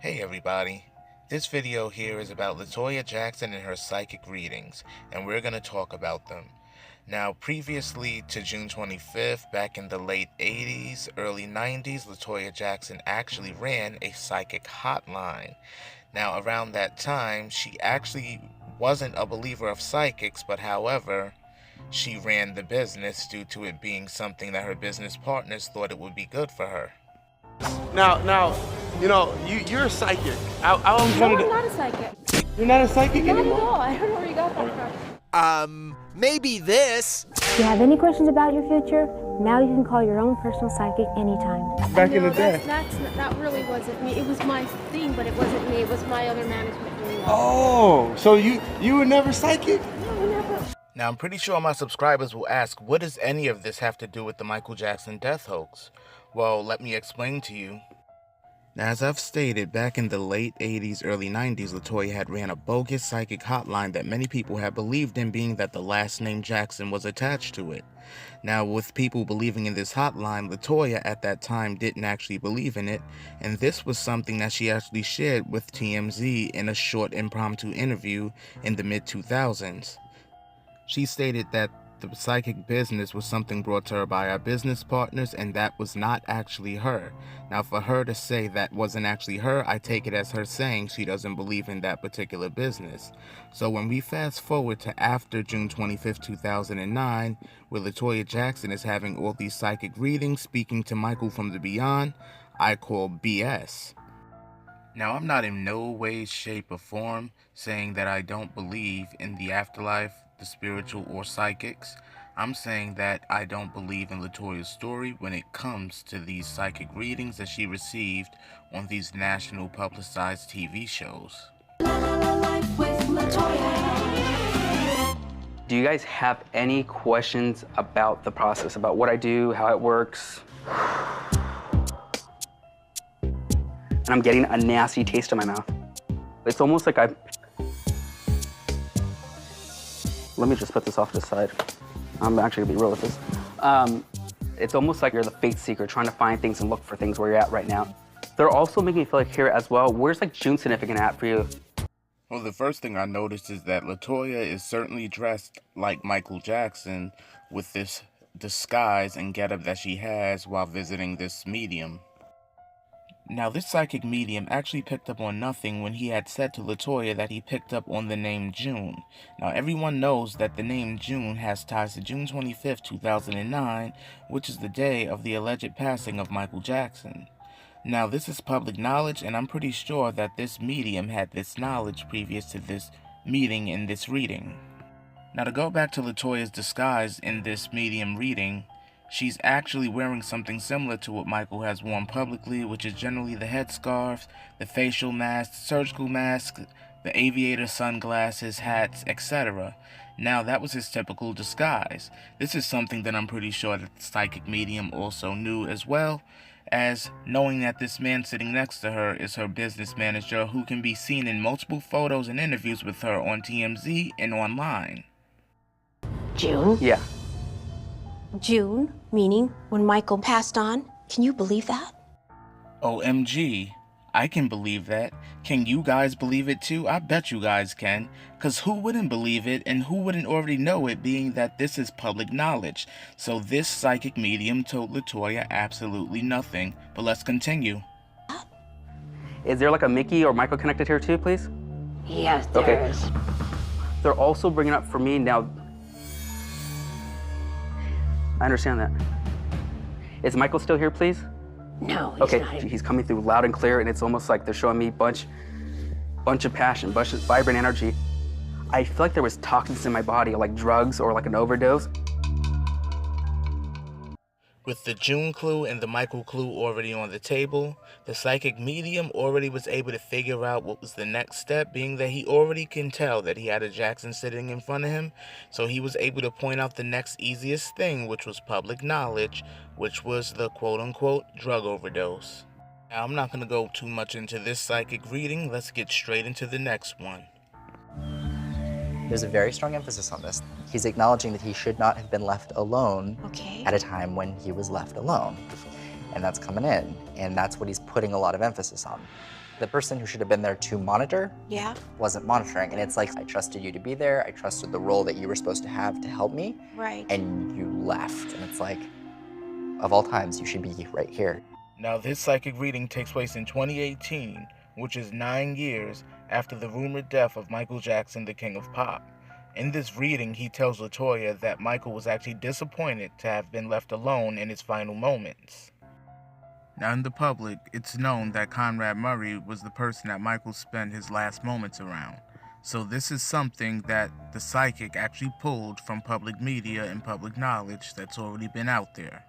Hey everybody, this video here is about LaToya Jackson and her psychic readings, and we're going to talk about them. Now, previously to June 25th, back in the late 80s, early 90s, LaToya Jackson actually ran a psychic hotline. Now, around that time, she actually wasn't a believer of psychics, but however, she ran the business due to it being something that her business partners thought it would be good for her. Now, you're a psychic. I always No, wanted I'm to. not a psychic. You're not a psychic Not at anymore. all. I don't know where you got that from. Maybe this. If you have any questions about your future, now you can call your own personal psychic anytime. Back in the day. That really wasn't me. It was my thing, but it wasn't me. It was my other management doing that. Oh, so you were never psychic? No, never. Now, I'm pretty sure my subscribers will ask, what does any of this have to do with the Michael Jackson death hoax? Well, let me explain to you. Now, as I've stated, back in the late 80s, early 90s, LaToya had ran a bogus psychic hotline that many people had believed in, being that the last name Jackson was attached to it. Now, with people believing in this hotline, LaToya at that time didn't actually believe in it, and this was something that she actually shared with TMZ in a short impromptu interview in the mid-2000s. She stated that the psychic business was something brought to her by our business partners, and that was not actually her. Now, for her to say that wasn't actually her, I take it as her saying she doesn't believe in that particular business. So when we fast forward to after June 25th, 2009, where LaToya Jackson is having all these psychic readings, speaking to Michael from the beyond, I call BS. Now, I'm not in no way, shape, or form saying that I don't believe in the afterlife, the spiritual, or psychics. I'm saying that I don't believe in LaToya's story when it comes to these psychic readings that she received on these national publicized TV shows. Do you guys have any questions about the process, about what I do, how it works? And I'm getting a nasty taste in my mouth. It's almost like let me just put this off to the side. I'm actually gonna be real with this. It's almost like you're the fate seeker trying to find things and look for things where you're at right now. They're also making me feel like here as well, where's like June significant at for you? Well, the first thing I noticed is that LaToya is certainly dressed like Michael Jackson with this disguise and getup that she has while visiting this medium. Now, this psychic medium actually picked up on nothing when he had said to LaToya that he picked up on the name June. Now, everyone knows that the name June has ties to June 25th, 2009, which is the day of the alleged passing of Michael Jackson. Now, this is public knowledge, and I'm pretty sure that this medium had this knowledge previous to this meeting in this reading. Now, to go back to LaToya's disguise in this medium reading, she's actually wearing something similar to what Michael has worn publicly, which is generally the headscarf, the facial mask, surgical mask, the aviator sunglasses, hats, etc. Now, that was his typical disguise. This is something that I'm pretty sure that the psychic medium also knew, as well as knowing that this man sitting next to her is her business manager, who can be seen in multiple photos and interviews with her on TMZ and online. June? Yeah. June, meaning when Michael passed on. Can you believe that? OMG, I can believe that. Can you guys believe it too? I bet you guys can. Cause who wouldn't believe it, and who wouldn't already know it, being that this is public knowledge? So this psychic medium told LaToya absolutely nothing. But let's continue. Is there like a Mickey or Michael connected here too, please? Yes, there is. They're also bringing up for me now. I understand that. Is Michael still here, please? No, he's Okay, not. he's coming through loud and clear, and it's almost like they're showing me bunch of passion, bunch of vibrant energy. I feel like there was toxins in my body, like drugs or like an overdose. With the June clue and the Michael clue already on the table, the psychic medium already was able to figure out what was the next step, being that he already can tell that he had a Jackson sitting in front of him, so he was able to point out the next easiest thing, which was public knowledge, which was the quote-unquote drug overdose. Now, I'm not going to go too much into this psychic reading. Let's get straight into the next one. There's a very strong emphasis on this. He's acknowledging that he should not have been left alone Okay. at a time when he was left alone. And that's coming in, and that's what he's putting a lot of emphasis on. The person who should have been there to monitor Yeah, wasn't monitoring. And it's like, I trusted you to be there. I trusted the role that you were supposed to have to help me. right. And you left. And it's like, of all times, you should be right here. Now, this psychic reading takes place in 2018, which is 9 years after the rumored death of Michael Jackson, the King of Pop. In this reading, he tells LaToya that Michael was actually disappointed to have been left alone in his final moments. Now, in the public, it's known that Conrad Murray was the person that Michael spent his last moments around. So this is something that the psychic actually pulled from public media and public knowledge that's already been out there.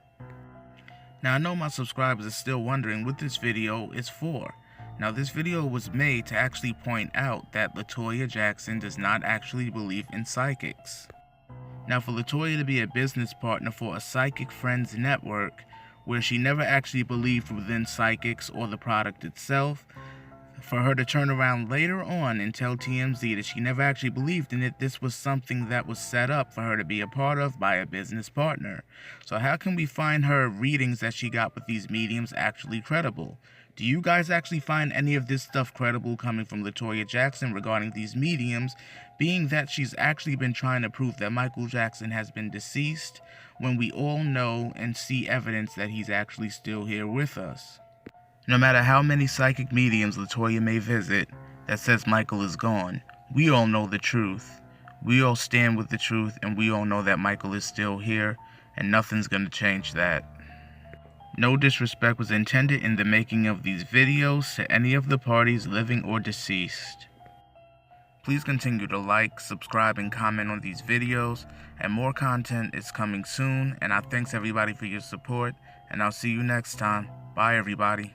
Now, I know my subscribers are still wondering what this video is for. Now, this video was made to actually point out that LaToya Jackson does not actually believe in psychics. Now, for LaToya to be a business partner for a psychic friends network, where she never actually believed within psychics or the product itself, for her to turn around later on and tell TMZ that she never actually believed in it, this was something that was set up for her to be a part of by a business partner. So how can we find her readings that she got with these mediums actually credible? Do you guys actually find any of this stuff credible coming from LaToya Jackson regarding these mediums, being that she's actually been trying to prove that Michael Jackson has been deceased, when we all know and see evidence that he's actually still here with us? No matter how many psychic mediums LaToya may visit that says Michael is gone, we all know the truth. We all stand with the truth, and we all know that Michael is still here, and nothing's gonna change that. No disrespect was intended in the making of these videos to any of the parties living or deceased. Please continue to like, subscribe, and comment on these videos, and more content is coming soon, and I thanks everybody for your support, and I'll see you next time. Bye everybody.